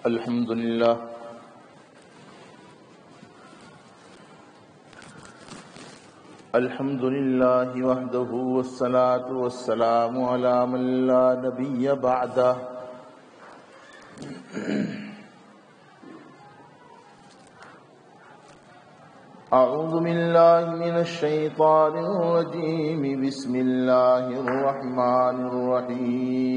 الحمد لله وحده والصلاة والسلام على من لا نبي بعده أعوذ بالله من الشيطان الرجيم بسم الله الرحمن الرحيم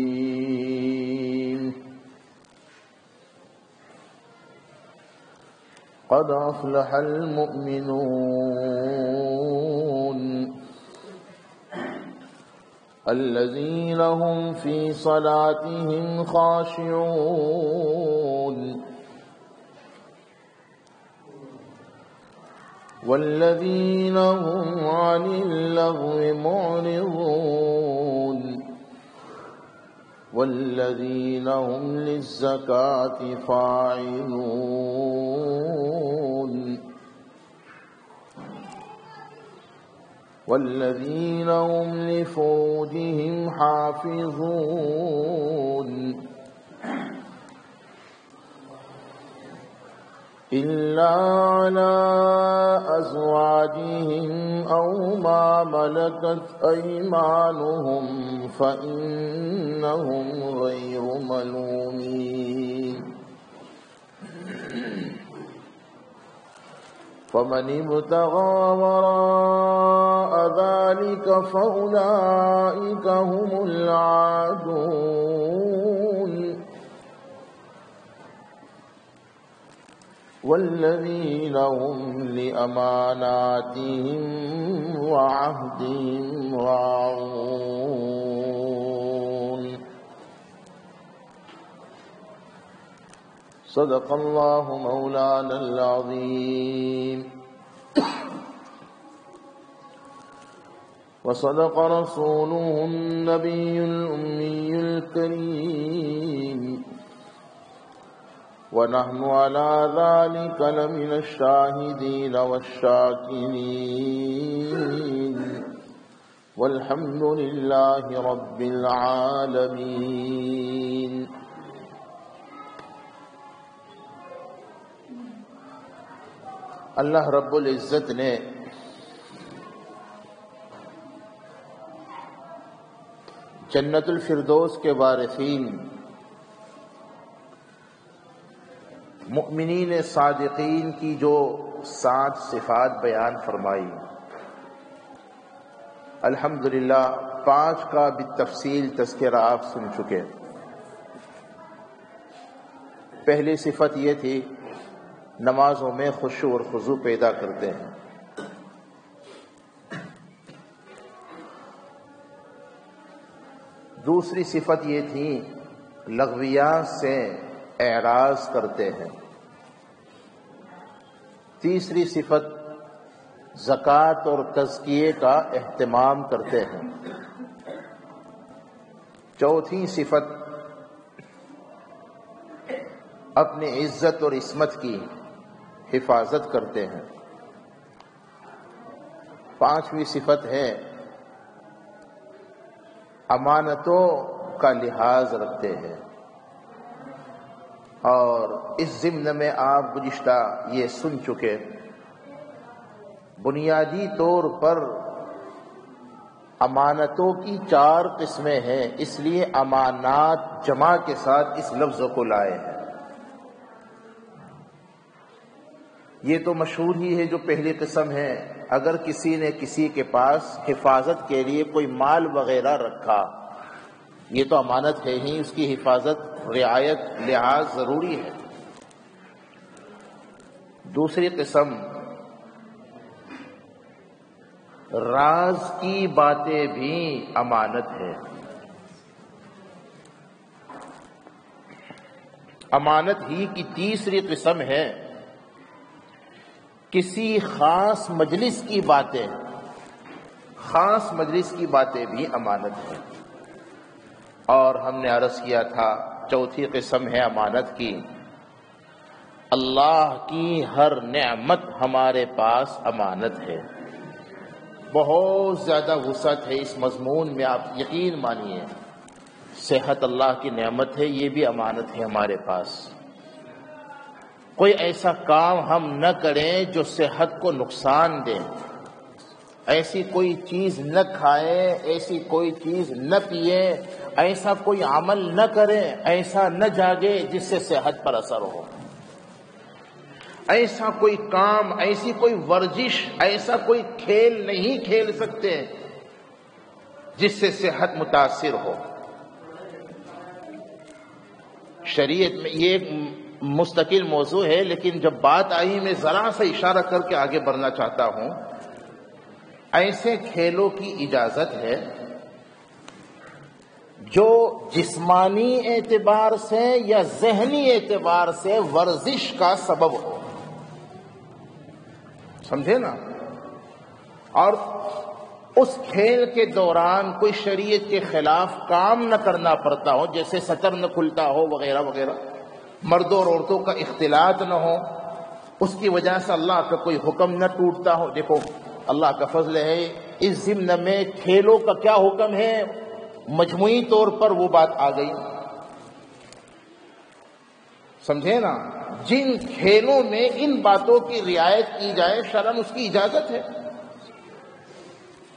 قد أفلح المؤمنون الذين هم في صلاتهم خاشعون والذين هم عن اللغو معرضون والذين هم للزكاة فاعلون والذين هم لفروجهم حافظون إلا على أزواجهم أو ما ملكت أيمانهم فإنهم غير ملومين فمن ابتغى وراء ذلك فأولئك هم العادون والذين هم لأماناتهم وعهدهم راعون صدق الله مولانا العظيم وصدق رسوله النبي الأمي الكريم ونحن على ذلك لمن الشاهدين والشاكرين والحمد لله رب العالمين اللہ رب العزت نے جنت الفردوس کے وارثین مؤمنین صادقین کی جو 7 صفات بیان فرمائی، الحمدللہ 5 کا بالتفصیل تذکرہ آپ سن چکے۔ پہلی صفت یہ تھی نمازوں میں خشوع اور خضوع پیدا کرتے ہیں۔ دوسری صفت یہ تھی لغویات سے اعراض کرتے ہیں۔ تیسری صفت زکوٰۃ اور تزکیے کا اہتمام کرتے ہیں۔ چوتھی صفت اپنی عزت اور عصمت کی حفاظت کرتے ہیں۔ پانچویں صفت ہے امانتوں کا لحاظ رکھتے ہیں۔ اور اس ضمن میں آپ گزشتہ یہ سن چکے، بنیادی طور پر امانتوں کی 4 قسمیں ہیں، اس لیے امانات جمع کے ساتھ اس لفظ کو لائے ہیں۔ یہ تو مشہور ہی ہے جو پہلی قسم ہے، اگر کسی نے کسی کے پاس حفاظت کے لیے کوئی مال وغیرہ رکھا، یہ تو امانت ہے ہی، اس کی حفاظت رعایت لحاظ ضروری ہے۔ دوسری قسم راز کی باتیں بھی امانت ہے۔ امانت ہی کی تیسری قسم ہے کسی خاص مجلس کی باتیں، خاص مجلس کی باتیں بھی امانت ہے۔ اور ہم نے عرض کیا تھا چوتھی قسم ہے امانت کی اللہ کی ہر نعمت ہمارے پاس امانت ہے۔ بہت زیادہ وسعت ہے اس مضمون میں، آپ یقین مانیے۔ صحت اللہ کی نعمت ہے، یہ بھی امانت ہے ہمارے پاس۔ کوئی ایسا کام ہم نہ کریں جو صحت کو نقصان دے، ایسی کوئی چیز نہ کھائیں، ایسی کوئی چیز نہ پیئیں، ایسا کوئی عمل نہ کریں، ایسا نہ جاگے جس سے صحت پر اثر ہو، ایسا کوئی کام، ایسی کوئی ورزش، ایسا کوئی کھیل نہیں کھیل سکتے جس سے صحت متاثر ہو۔ شریعت میں یہ ایک مستقل موضوع ہے، لیکن جب بات آئی میں ذرا سا اشارہ کر کے آگے بڑھنا چاہتا ہوں۔ ایسے کھیلوں کی اجازت ہے جو جسمانی اعتبار سے یا ذہنی اعتبار سے ورزش کا سبب ہو، سمجھے نا؟ اور اس کھیل کے دوران کوئی شریعت کے خلاف کام نہ کرنا پڑتا ہو، جیسے سطر نہ کھلتا ہو وغیرہ وغیرہ، مردوں اور عورتوں کا اختلاط نہ ہو، اس کی وجہ سے اللہ کا کوئی حکم نہ ٹوٹتا ہو۔ دیکھو اللہ کا فضل ہے، اس ضمن میں کھیلوں کا کیا حکم ہے، مجموعی طور پر وہ بات آ گئی، سمجھے نا؟ جن کھیلوں میں ان باتوں کی رعایت کی جائے شرعاً اس کی اجازت ہے،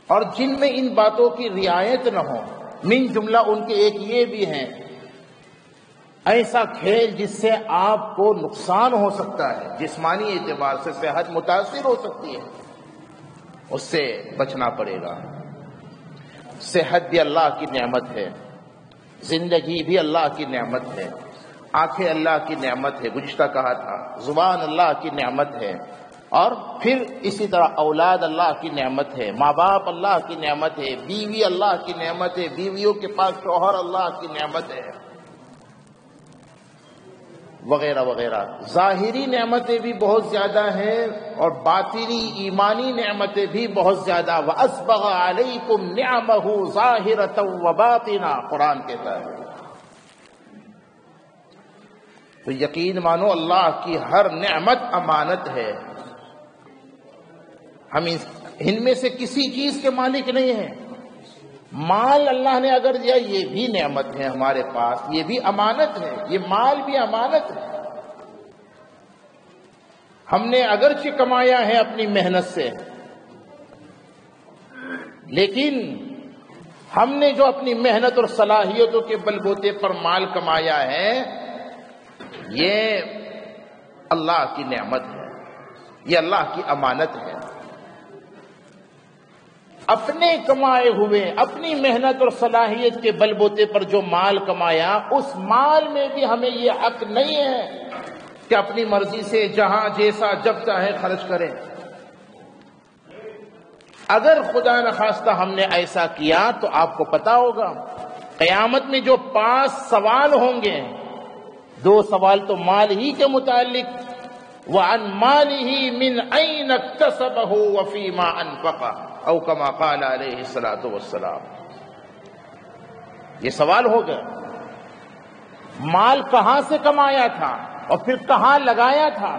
اور جن میں ان باتوں کی رعایت نہ ہو، من جملہ ان کے ایک یہ بھی ہیں، ایسا کھیل جس سے آپ کو نقصان ہو سکتا ہے، جسمانی اعتبار سے صحت متاثر ہو سکتی ہے، اس سے بچنا پڑے گا۔ صحت بھی اللہ کی نعمت ہے، زندگی بھی اللہ کی نعمت ہے، آنکھیں اللہ کی نعمت ہے، گزشتہ کہا تھا، زبان اللہ کی نعمت ہے، اور پھر اسی طرح اولاد اللہ کی نعمت ہے، ماں باپ اللہ کی نعمت ہے، بیوی اللہ کی نعمت ہے، بیویوں کے پاس شوہر اللہ کی نعمت ہے، وغیرہ وغیرہ۔ ظاہری نعمتیں بھی بہت زیادہ ہیں اور باطنی ایمانی نعمتیں بھی بہت زیادہ۔ وَأَسْبَغَ عَلَيْكُمْ نِعَمَهُ ظَاهِرَةً وَبَاطِنًا، قرآن کہتا ہے۔ تو یقین مانو اللہ کی ہر نعمت امانت ہے، ہم ان میں سے کسی چیز کے مالک نہیں ہیں۔ مال اللہ نے اگر دیا یہ بھی نعمت ہے ہمارے پاس، یہ بھی امانت ہے، یہ مال بھی امانت ہے۔ ہم نے اگرچہ کمایا ہے اپنی محنت سے، لیکن ہم نے جو اپنی محنت اور صلاحیتوں کے بل بوتے پر مال کمایا ہے یہ اللہ کی نعمت ہے، یہ اللہ کی امانت ہے۔ اپنے کمائے ہوئے اپنی محنت اور صلاحیت کے بل بوتے پر جو مال کمایا، اس مال میں بھی ہمیں یہ حق نہیں ہے کہ اپنی مرضی سے جہاں جیسا جب چاہے خرچ کریں۔ اگر خدا نخواستہ ہم نے ایسا کیا تو آپ کو پتا ہوگا قیامت میں جو 5 سوال ہوں گے، 2 سوال تو مال ہی کے متعلق، وَعَنْ مَالِهِ مِنْ أَيْنَ اكْتَسَبَهُ وَفِيمَا أَنْفَقَهُ او کما قال علیہ الصلوۃ والسلام۔ یہ سوال ہوگا مال کہاں سے کمایا تھا اور پھر کہاں لگایا تھا۔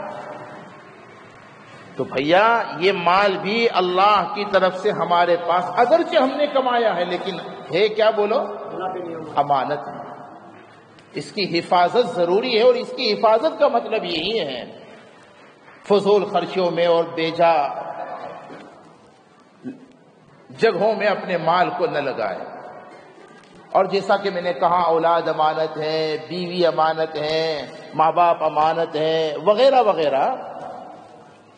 تو بھیا یہ مال بھی اللہ کی طرف سے ہمارے پاس اگرچہ ہم نے کمایا ہے، لیکن ہے کیا بولو؟ امانت ہے۔ اس کی حفاظت ضروری ہے، اور اس کی حفاظت کا مطلب یہی ہے فضول خرچیوں میں اور بیجا جگہوں میں اپنے مال کو نہ لگائے۔ اور جیسا کہ میں نے کہا اولاد امانت ہے، بیوی امانت ہے، ماں باپ امانت ہے، وغیرہ وغیرہ۔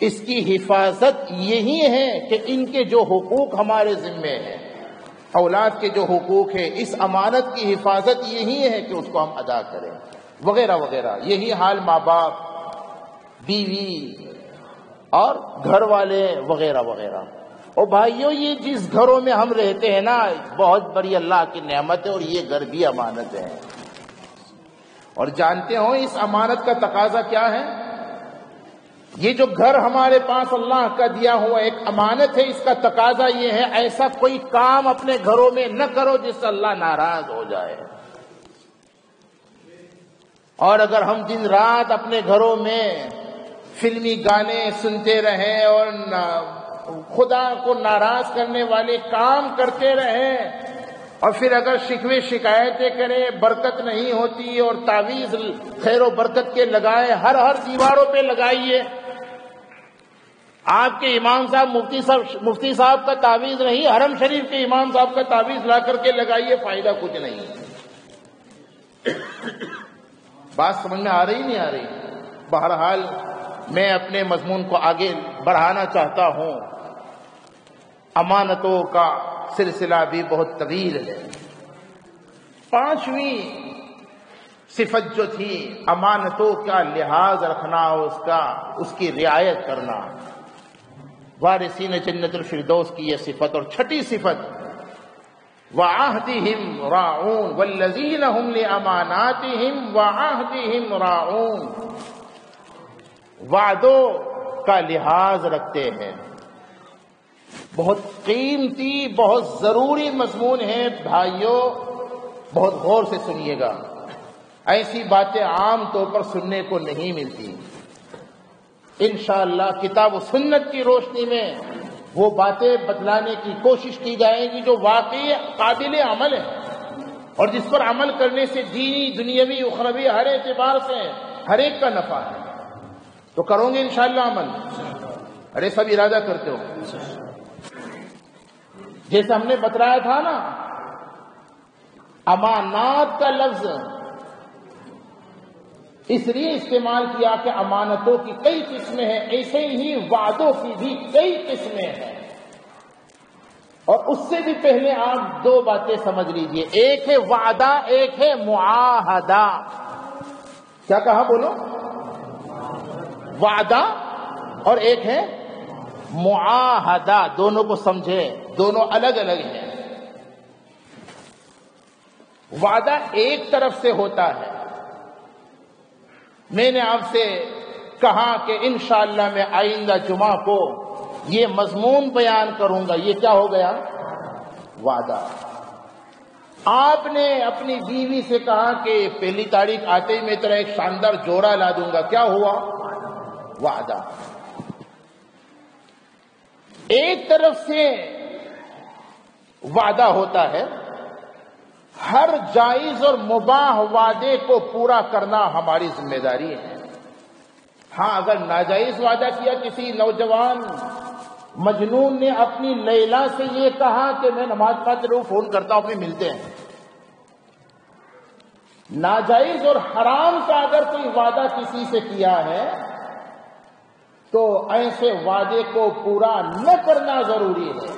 اس کی حفاظت یہی ہے کہ ان کے جو حقوق ہمارے ذمے ہیں، اولاد کے جو حقوق ہے، اس امانت کی حفاظت یہی ہے کہ اس کو ہم ادا کریں، وغیرہ وغیرہ۔ یہی حال ماں باپ، بیوی اور گھر والے وغیرہ وغیرہ۔ اور بھائیوں یہ جس گھروں میں ہم رہتے ہیں نا، بہت بڑی اللہ کی نعمت ہے، اور یہ گھر بھی امانت ہے۔ اور جانتے ہو اس امانت کا تقاضا کیا ہے؟ یہ جو گھر ہمارے پاس اللہ کا دیا ہوا ایک امانت ہے، اس کا تقاضا یہ ہے ایسا کوئی کام اپنے گھروں میں نہ کرو جس سے اللہ ناراض ہو جائے۔ اور اگر ہم دن رات اپنے گھروں میں فلمی گانے سنتے رہیں اور خدا کو ناراض کرنے والے کام کرتے رہیں اور پھر اگر شکوے شکایتیں کرے، برکت نہیں ہوتی، اور تعویذ خیر و برکت کے لگائے، ہر دیواروں پہ لگائیے. آپ کے امام صاحب مفتی صاحب کا تعویذ نہیں، حرم شریف کے امام صاحب کا تعویذ لا کر کے لگائیے، فائدہ کچھ نہیں. بات سمجھ میں آ رہی نہیں آ رہی؟ بہرحال میں اپنے مضمون کو آگے بڑھانا چاہتا ہوں. امانتوں کا سلسلہ بھی بہت طویل ہے. 5ویں صفت جو تھی امانتوں کا لحاظ رکھنا، اس کی رعایت کرنا، وارثین جنت الفردوس کی یہ صفت. اور 6ٹھی صفت وَعَهْدِهِمْ رَاعُونَ وَالَّذِينَ هُمْ لِأَمَانَاتِهِمْ وَعَهْدِهِمْ رَاعُونَ. وعدوں کا لحاظ رکھتے ہیں. بہت قیمتی، بہت ضروری مضمون ہے بھائیوں، بہت غور سے سنیے گا. ایسی باتیں عام طور پر سننے کو نہیں ملتی. انشاءاللہ کتاب و سنت کی روشنی میں وہ باتیں بتلانے کی کوشش کی جائے گی جو واقعی قابل عمل ہے، اور جس پر عمل کرنے سے دینی، دنیاوی، اخروی ہر اعتبار سے ہر ایک کا نفع ہے. تو کرو گے انشاءاللہ عمل؟ ارے سب ارادہ کرتے ہو. جیسے ہم نے بتلایا تھا نا، امانات کا لفظ اس لیے استعمال کیا کہ امانتوں کی کئی قسمیں ہیں، ایسے ہی وعدوں کی بھی کئی قسمیں ہیں. اور اس سے بھی پہلے آپ 2 باتیں سمجھ لیجئے. ایک ہے وعدہ، ایک ہے معاہدہ. کیا کہا بولو؟ وعدہ اور ایک ہے معاہدہ. دونوں کو سمجھے، دونوں الگ الگ ہیں. وعدہ ایک طرف سے ہوتا ہے. میں نے آپ سے کہا کہ انشاءاللہ میں آئندہ جمعہ کو یہ مضمون بیان کروں گا. یہ کیا ہو گیا؟ وعدہ. آپ نے اپنی بیوی سے کہا کہ 1 تاریخ آتے ہی میں تیرا ایک شاندار جوڑا لا دوں گا. کیا ہوا؟ وعدہ. ایک طرف سے وعدہ ہوتا ہے. ہر جائز اور مباح وعدے کو پورا کرنا ہماری ذمہ داری ہے. ہاں، اگر ناجائز وعدہ کیا، کسی نوجوان مجنون نے اپنی لیلا سے یہ کہا کہ میں نماز پڑھتے رہوں، فون کرتا ہوں، اپنے ملتے ہیں. ناجائز اور حرام کا اگر کوئی وعدہ کسی سے کیا ہے تو ایسے وعدے کو پورا نہ کرنا ضروری ہے.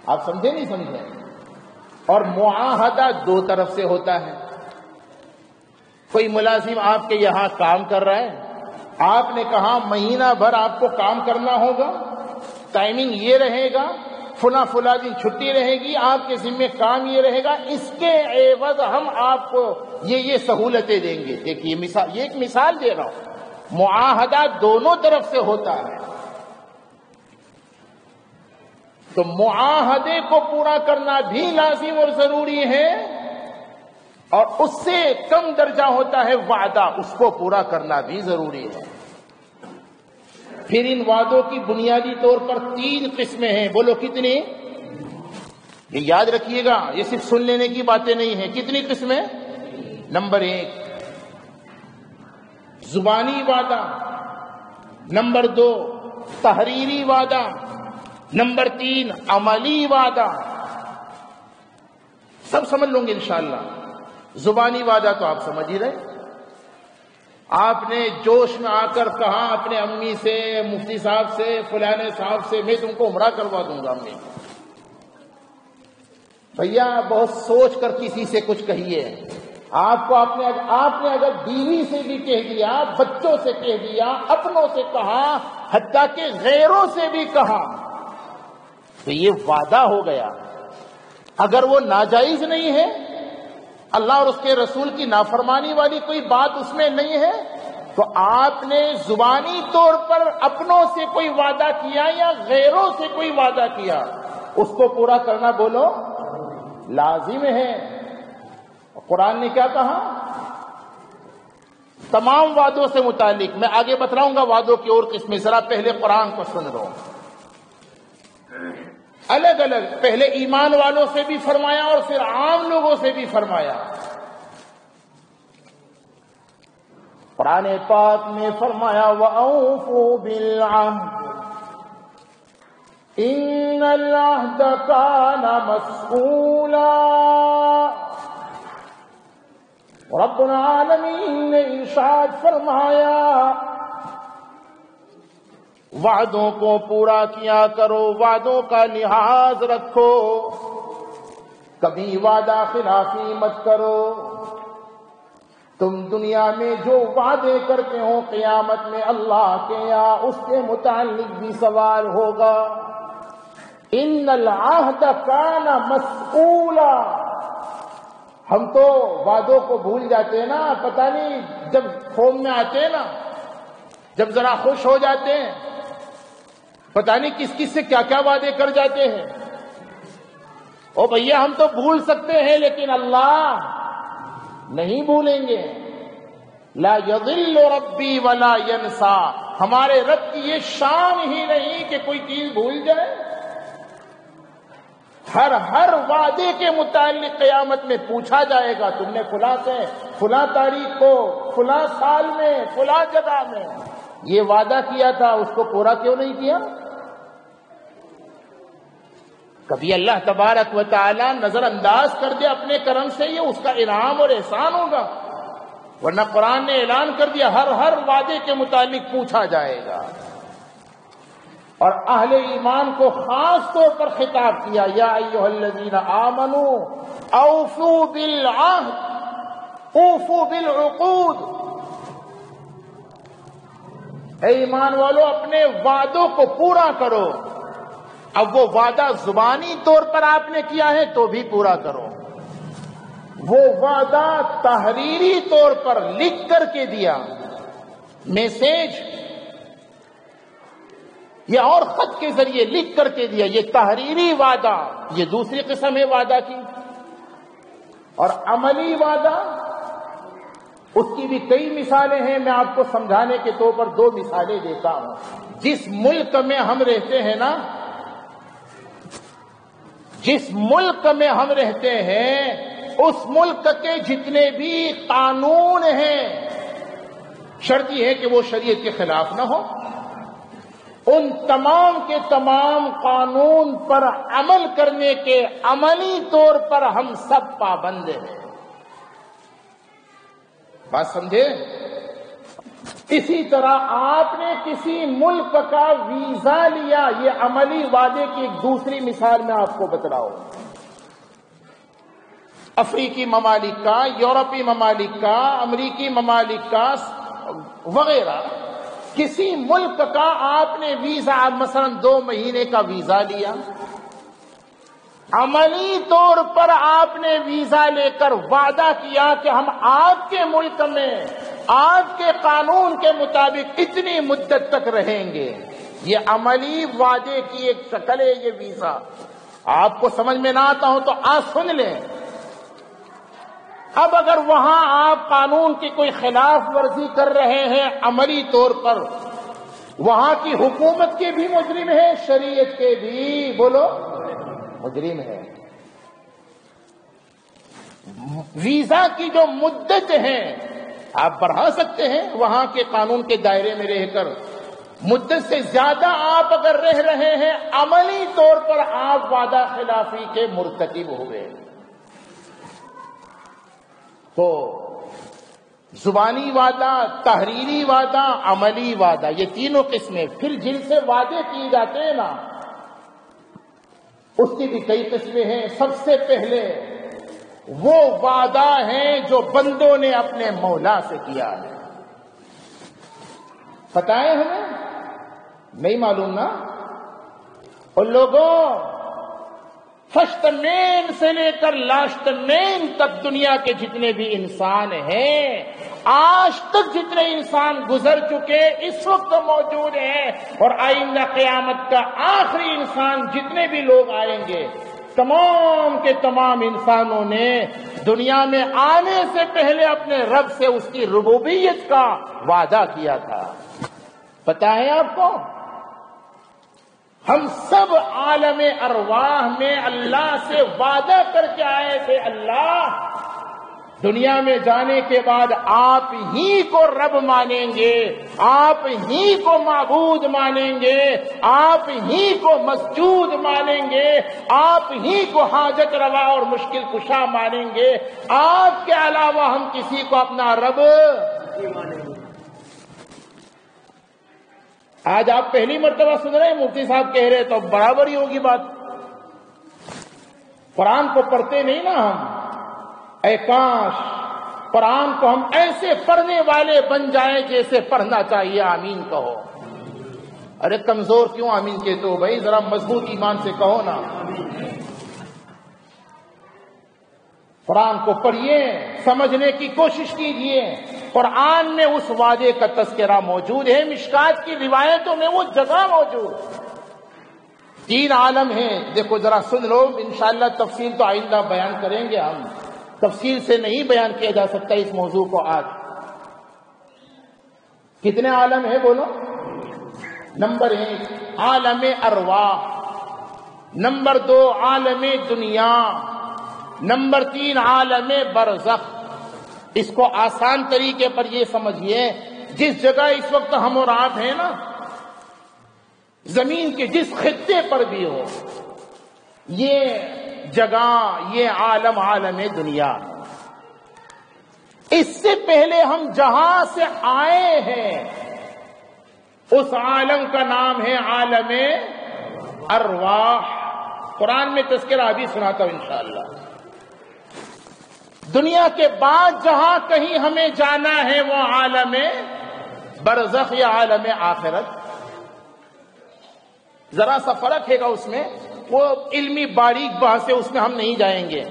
آپ سمجھے نہیں سمجھے؟ اور معاہدہ 2 طرف سے ہوتا ہے. کوئی ملازم آپ کے یہاں کام کر رہا ہے، آپ نے کہا مہینہ بھر آپ کو کام کرنا ہوگا، ٹائمنگ یہ رہے گا، فلاں دن چھٹی رہے گی، آپ کے ذمہ کام یہ رہے گا، اس کے عوض ہم آپ کو یہ سہولتیں دیں گے. دیکھیے یہ ایک مثال دے رہا ہوں. معاہدہ دونوں طرف سے ہوتا ہے. تو معاہدے کو پورا کرنا بھی لازم اور ضروری ہے، اور اس سے کم درجہ ہوتا ہے وعدہ، اس کو پورا کرنا بھی ضروری ہے. پھر ان وعدوں کی بنیادی طور پر 3 قسمیں ہیں. بولو کتنی؟ یہ یاد رکھیے گا، یہ صرف سن لینے کی باتیں نہیں ہیں. کتنی قسمیں؟ نمبر 1 زبانی وعدہ، نمبر 2 تحریری وعدہ، نمبر 3 عملی وعدہ. سب سمجھ لوں گے انشاءاللہ. زبانی وعدہ تو آپ سمجھ ہی رہے. آپ نے جوش میں آ کر کہا اپنے امی سے، مفتی صاحب سے، فلانے صاحب سے، میں تم کو عمرہ کروا دوں گا. امی بھیا بہت سوچ کر کسی سے کچھ کہیے. آپ نے اگر بیوی سے بھی کہہ دیا، بچوں سے کہہ دیا، اپنوں سے کہا، حتیٰ کہ غیروں سے بھی کہا، تو یہ وعدہ ہو گیا. اگر وہ ناجائز نہیں ہے، اللہ اور اس کے رسول کی نافرمانی والی کوئی بات اس میں نہیں ہے، تو آپ نے زبانی طور پر اپنوں سے کوئی وعدہ کیا یا غیروں سے کوئی وعدہ کیا، اس کو پورا کرنا بولو لازم ہے. قرآن نے کیا کہا؟ تمام وعدوں سے متعلق میں آگے بتلاؤں گا وعدوں کی اور قسمیں. ذرا پہلے قرآن کو سن لو. الگ الگ، پہلے ایمان والوں سے بھی فرمایا اور پھر عام لوگوں سے بھی فرمایا۔ قرآن پاک میں فرمایا وَأَوْفُوا بِالْعَهْدِ إِنَّ الْعَهْدَ كَانَ مَسْئُولًا۔ رب العالمین نے ارشاد فرمایا وعدوں کو پورا کیا کرو، وعدوں کا لحاظ رکھو، کبھی وعدہ خلافی مت کرو۔ تم دنیا میں جو وعدے کرتے ہو قیامت میں اللہ کے یا اس کے متعلق بھی سوال ہوگا۔ ان العہد کان مسئولا، ہم تو وعدوں کو بھول جاتے ہیں نا، پتہ نہیں جب فون میں آتے ہیں نا، جب ذرا خوش ہو جاتے ہیں پتہ نہیں کس کس سے کیا کیا وعدے کر جاتے ہیں۔ او بھیا ہم تو بھول سکتے ہیں لیکن اللہ نہیں بھولیں گے۔ لا یضل ربی ولا ینسا، ہمارے رب کی یہ شان ہی نہیں کہ کوئی چیز بھول جائے۔ ہر وعدے کے متعلق قیامت میں پوچھا جائے گا، تم نے فلاں سے فلاں تاریخ کو فلاں سال میں فلاں جگہ میں یہ وعدہ کیا تھا، اس کو پورا کیوں نہیں کیا؟ کبھی اللہ تبارک و تعالی نظر انداز کر دے اپنے کرم سے، یہ اس کا انعام اور احسان ہوگا، ورنہ قرآن نے اعلان کر دیا ہر وعدے کے متعلق پوچھا جائے گا۔ اور اہل ایمان کو خاص طور پر خطاب کیا یا ایھا الذین آمنوا اوفوا بالعہد اوفوا بالعقود، اے ایمان والو اپنے وعدوں کو پورا کرو۔ اب وہ وعدہ زبانی طور پر آپ نے کیا ہے تو بھی پورا کرو، وہ وعدہ تحریری طور پر لکھ کر کے دیا، میسج یا اور خط کے ذریعے لکھ کر کے دیا، یہ تحریری وعدہ، یہ دوسری قسم ہے وعدہ کی۔ اور عملی وعدہ، اس کی بھی کئی مثالیں ہیں، میں آپ کو سمجھانے کے طور پر 2 مثالیں دیتا ہوں۔ جس ملک میں ہم رہتے ہیں نا، جس ملک میں ہم رہتے ہیں اس ملک کے جتنے بھی قانون ہیں، شرط یہ ہے کہ وہ شریعت کے خلاف نہ ہو، ان تمام کے تمام قانون پر عمل کرنے کے عملی طور پر ہم سب پابند ہیں۔ بات سمجھے؟ اسی طرح آپ نے کسی ملک کا ویزا لیا، یہ عملی وعدے کی ایک دوسری مثال میں آپ کو بتلاؤں۔ افریقی ممالک کا، یورپی ممالک کا، امریکی ممالک کا وغیرہ، کسی ملک کا آپ نے ویزا، مثلا 2 مہینے کا ویزا لیا، عملی طور پر آپ نے ویزا لے کر وعدہ کیا کہ ہم آپ کے ملک میں آپ کے قانون کے مطابق اتنی مدت تک رہیں گے۔ یہ عملی وعدے کی ایک شکل ہے یہ ویزا۔ آپ کو سمجھ میں نہ آتا ہو تو آج سن لیں۔ اب اگر وہاں آپ قانون کی کوئی خلاف ورزی کر رہے ہیں عملی طور پر، وہاں کی حکومت کے بھی مجرم ہیں، شریعت کے بھی بولو مجرم ہے۔ ویزا کی جو مدت ہے آپ بڑھا سکتے ہیں وہاں کے قانون کے دائرے میں رہ کر، مدت سے زیادہ آپ اگر رہ رہے ہیں عملی طور پر آپ وعدہ خلافی کے مرتکب ہوئے۔ تو زبانی وعدہ، تحریری وعدہ، عملی وعدہ، یہ تینوں قسمیں۔ پھر جن سے وعدے کیے جاتے ہیں نا، اس کی بھی کئی قسمیں ہیں۔ سب سے پہلے وہ وعدہ ہیں جو بندوں نے اپنے مولا سے کیا ہے۔ پتہ ہے ہمیں؟ نہیں معلوم نا؟ ان لوگوں فرسٹ مین سے لے کر لاسٹ مین تک دنیا کے جتنے بھی انسان ہیں، آج تک جتنے انسان گزر چکے، اس وقت موجود ہیں، اور آئندہ قیامت کا آخری انسان جتنے بھی لوگ آئیں گے، تمام کے تمام انسانوں نے دنیا میں آنے سے پہلے اپنے رب سے اس کی ربوبیت کا وعدہ کیا تھا۔ پتہ ہے آپ کو؟ ہم سب عالم ارواح میں اللہ سے وعدہ کر کے آئے تھے، اللہ دنیا میں جانے کے بعد آپ ہی کو رب مانیں گے، آپ ہی کو معبود مانیں گے، آپ ہی کو مسجود مانیں گے، آپ ہی کو حاجت روا اور مشکل کشا مانیں گے، آپ کے علاوہ ہم کسی کو اپنا رب نہیں مانیں گے۔ آج آپ پہلی مرتبہ سن رہے ہیں مفتی صاحب کہہ رہے تو برابر ہی ہوگی بات۔ قرآن کو پڑھتے نہیں نا ہم، اے کاش قرآن کو ہم ایسے پڑھنے والے بن جائیں جیسے پڑھنا چاہیے۔ آمین کہو۔ ارے کمزور کیوں آمین کہتے ہو بھائی، ذرا مضبوط ایمان سے کہو نا۔ قرآن کو پڑھیے، سمجھنے کی کوشش کیجیے۔ قرآن میں اس وعدے کا تذکرہ موجود ہے، مشکات کی روایتوں میں وہ جگہ موجود۔ 3 عالم ہیں، دیکھو ذرا سن لو، انشاءاللہ تفصیل تو آئندہ بیان کریں گے ہم، تفصیل سے نہیں بیان کیا جا سکتا اس موضوع کو آج۔ کتنے عالم ہیں بولو؟ نمبر 1 عالم ارواح، نمبر 2 عالم دنیا، نمبر 3 عالم برزخ۔ اس کو آسان طریقے پر یہ سمجھیے، جس جگہ اس وقت ہم اور آپ ہیں نا، زمین کے جس خطے پر بھی ہو، یہ جگہ، یہ عالم، عالم دنیا۔ اس سے پہلے ہم جہاں سے آئے ہیں اس عالم کا نام ہے عالم ارواح۔ قرآن میں تذکرہ ابھی سناتا ہوں انشاءاللہ۔ دنیا کے بعد جہاں کہیں ہمیں جانا ہے وہ عالم برزخ یا عالم آخرت۔ ذرا سا فرق ہے گا اس میں، وہ علمی باریک بحث ہے، اس میں ہم نہیں جائیں گے۔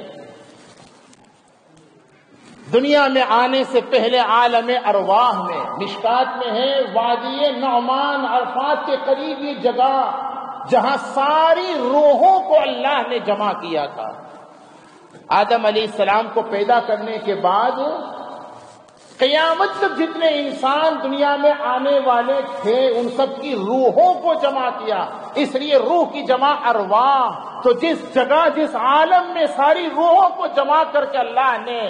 دنیا میں آنے سے پہلے عالم ارواح میں، مشکات میں ہے وادی نعمان، عرفات کے قریب یہ جگہ جہاں ساری روحوں کو اللہ نے جمع کیا تھا۔ آدم علیہ السلام کو پیدا کرنے کے بعد قیامت تک جتنے انسان دنیا میں آنے والے تھے ان سب کی روحوں کو جمع کیا، اس لیے روح کی جمع ارواح۔ تو جس جگہ، جس عالم میں ساری روحوں کو جمع کر کے اللہ نے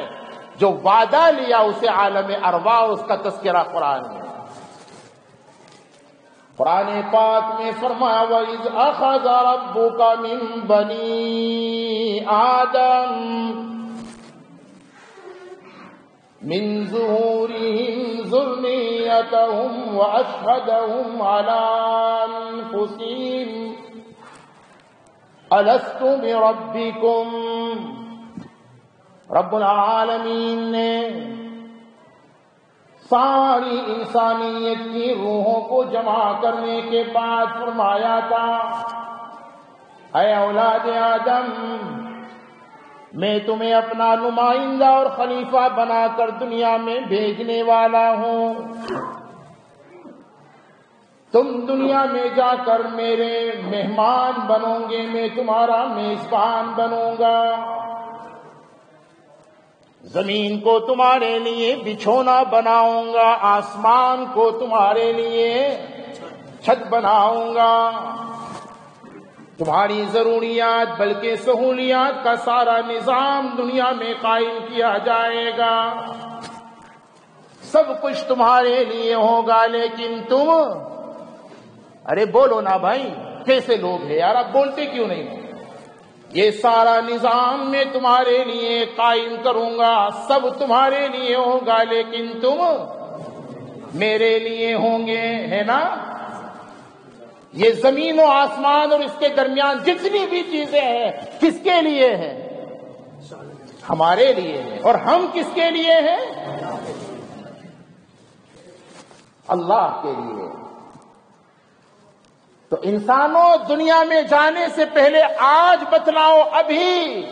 جو وعدہ لیا اسے عالم ارواح، اس کا تذکرہ قرآن میں۔ قرآن پاک میں فرمایا وَإِذْ أَخَذَ رَبُّكَ مِن بَنِي آدَمَ مِن ظُهُورِهِمْ ذُرِّيَّتَهُمْ وَأَشْهَدَهُمْ عَلَىٰ أَنفُسِهِمْ أَلَسْتُ بِرَبِّكُمْ۔ رب العالمین نے ساری انسانیت کی روحوں کو جمع کرنے کے بعد فرمایا تھا، اے اولاد آدم، میں تمہیں اپنا نمائندہ اور خلیفہ بنا کر دنیا میں بھیجنے والا ہوں۔ تم دنیا میں جا کر میرے مہمان بنو گے، میں تمہارا میزبان بنوں گا۔ زمین کو تمہارے لیے بچھونا بناؤں گا، آسمان کو تمہارے لیے چھت بناؤں گا۔ تمہاری ضروریات بلکہ سہولیات کا سارا نظام دنیا میں قائم کیا جائے گا، سب کچھ تمہارے لیے ہوگا، لیکن تم، ارے بولو نا بھائی، کیسے لوگ ہیں یار، آپ بولتے کیوں نہیں؟ یہ سارا نظام میں تمہارے لیے قائم کروں گا، سب تمہارے لیے ہوگا، لیکن تم میرے لیے ہوں گے، ہے نا؟ یہ زمین و آسمان اور اس کے درمیان جتنی بھی چیزیں ہیں کس کے لیے ہیں؟ ہمارے لیے ہیں۔ اور ہم کس کے لیے ہیں؟ اللہ کے لیے۔ تو انسانوں، دنیا میں جانے سے پہلے آج بتلاؤ، ابھی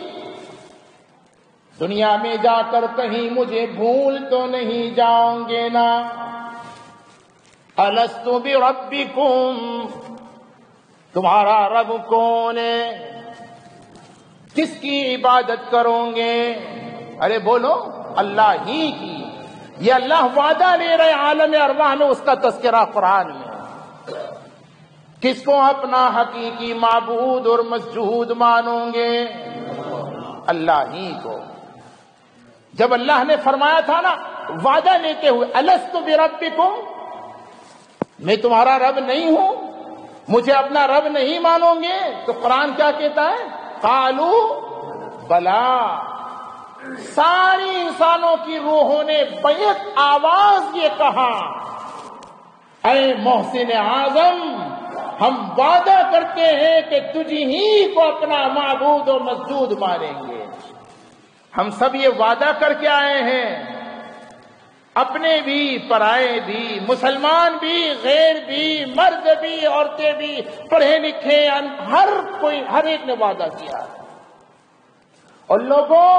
دنیا میں جا کر کہیں مجھے بھول تو نہیں جاؤں گے نا؟ الست بربکم، تمہارا رب کون ہے؟ کس کی عبادت کرو گے؟ ارے بولو، اللہ ہی کی۔ یہ اللہ وعدہ لے رہے عالم ارواح میں، اس کا تذکرہ قرآن میں۔ کس کو اپنا حقیقی معبود اور مسجود مانو گے؟ اللہ ہی کو۔ جب اللہ نے فرمایا تھا نا وعدہ لیتے ہوئے الست بربکم، میں تمہارا رب نہیں ہوں، مجھے اپنا رب نہیں مانو گے، تو قرآن کیا کہتا ہے؟ قالو بلا، ساری انسانوں کی روحوں نے بیک آواز یہ کہا، اے محسن اعظم ہم وعدہ کرتے ہیں کہ تجھ ہی کو اپنا معبود و مسجود مانیں گے۔ ہم سب یہ وعدہ کر کے آئے ہیں، اپنے بھی پرائے بھی، مسلمان بھی غیر بھی، مرد بھی عورتیں بھی، پڑھے لکھے ہر ایک نے وعدہ کیا۔ اور لوگوں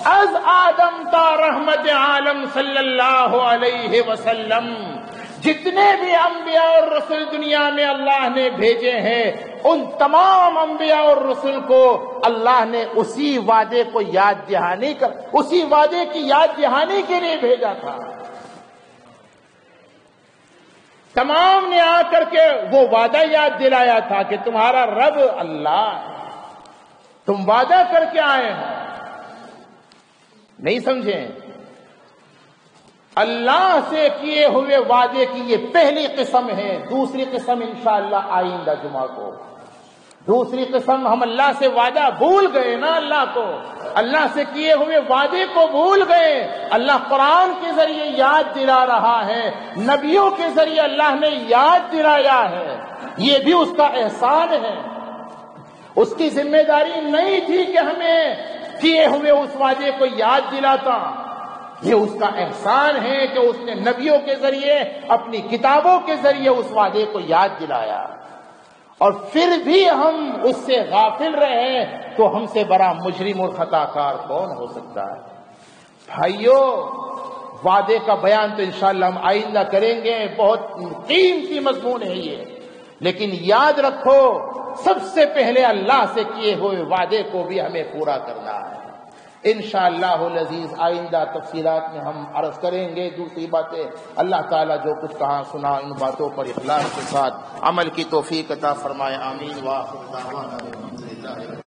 از آدم تا رحمت عالم صلی اللہ علیہ وسلم جتنے بھی انبیاء اور رسول دنیا میں اللہ نے بھیجے ہیں، ان تمام انبیاء اور رسول کو اللہ نے اسی وعدے کو اسی وعدے کی یاد دہانی کے لیے بھیجا تھا۔ تمام نے آ کر کے وہ وعدہ یاد دلایا تھا کہ تمہارا رب اللہ ہے، تم وعدہ کر کے آئے ہو۔ نہیں سمجھیں؟ اللہ سے کیے ہوئے وعدے کی یہ پہلی قسم ہے۔ دوسری قسم انشاءاللہ آئندہ جمعہ کو۔ دوسری قسم ہم اللہ سے وعدہ بھول گئے نا، اللہ کو، اللہ سے کیے ہوئے وعدے کو بھول گئے۔ اللہ قرآن کے ذریعے یاد دلا رہا ہے، نبیوں کے ذریعے اللہ نے یاد دلایا ہے، یہ بھی اس کا احسان ہے۔ اس کی ذمہ داری نہیں تھی کہ ہمیں کیے ہوئے اس وعدے کو یاد دلاتا، یہ اس کا احسان ہے کہ اس نے نبیوں کے ذریعے اپنی کتابوں کے ذریعے اس وعدے کو یاد دلایا، اور پھر بھی ہم اس سے غافل رہے تو ہم سے بڑا مجرم اور خطا کار کون ہو سکتا ہے؟ بھائیو، وعدے کا بیان تو انشاءاللہ ہم آئندہ کریں گے، بہت قیمتی مضمون ہے یہ، لیکن یاد رکھو سب سے پہلے اللہ سے کیے ہوئے وعدے کو بھی ہمیں پورا کرنا ہے۔ انشاءاللہ العزیز آئندہ تفصیلات میں ہم عرض کریں گے دوسری باتیں۔ اللہ تعالیٰ جو کچھ کہا سنا ان باتوں پر اخلاص کے ساتھ عمل کی توفیق عطا فرمائے، آمین۔ وآخر دعوانا الحمدللہ۔